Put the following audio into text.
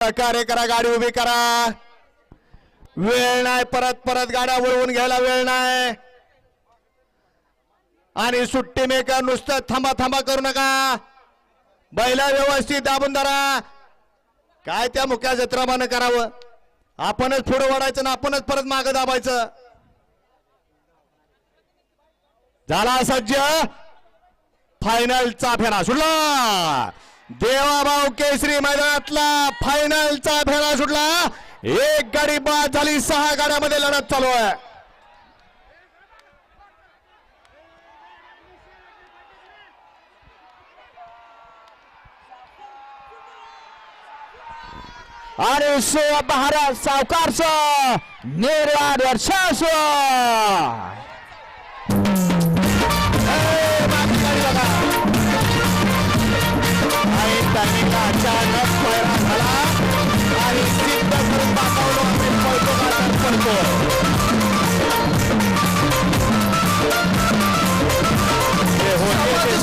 सहकार्य करा, गाडी उभी करा. वेळ नाही, परत परत गाड्या वळवून घ्यायला वेळ नाही. आणि सुट्टी मेकर नुसतं थांबा थांबा करू नका. बैला व्यवस्थित दाबून धरा. काय त्या मुक्या जत्रामानं करावं. आपणच पुढे वाढायचं ना आपणच परत मागे दाबायचं. झाला सज्ज. फायनलचा फेरा सुटला. देवाभाऊ केसरी मैदानातला फायनलचा फेरा सुटला. एक गाडी बाद झाली. 6 गाड्यामध्ये लढत चालू आहे. आणि सो महाराज सावकारच निर्वाद वर्षास अचानक पैरा झाला आणि सिद्ध करून दाखवलं आम्ही पडतो. हे होते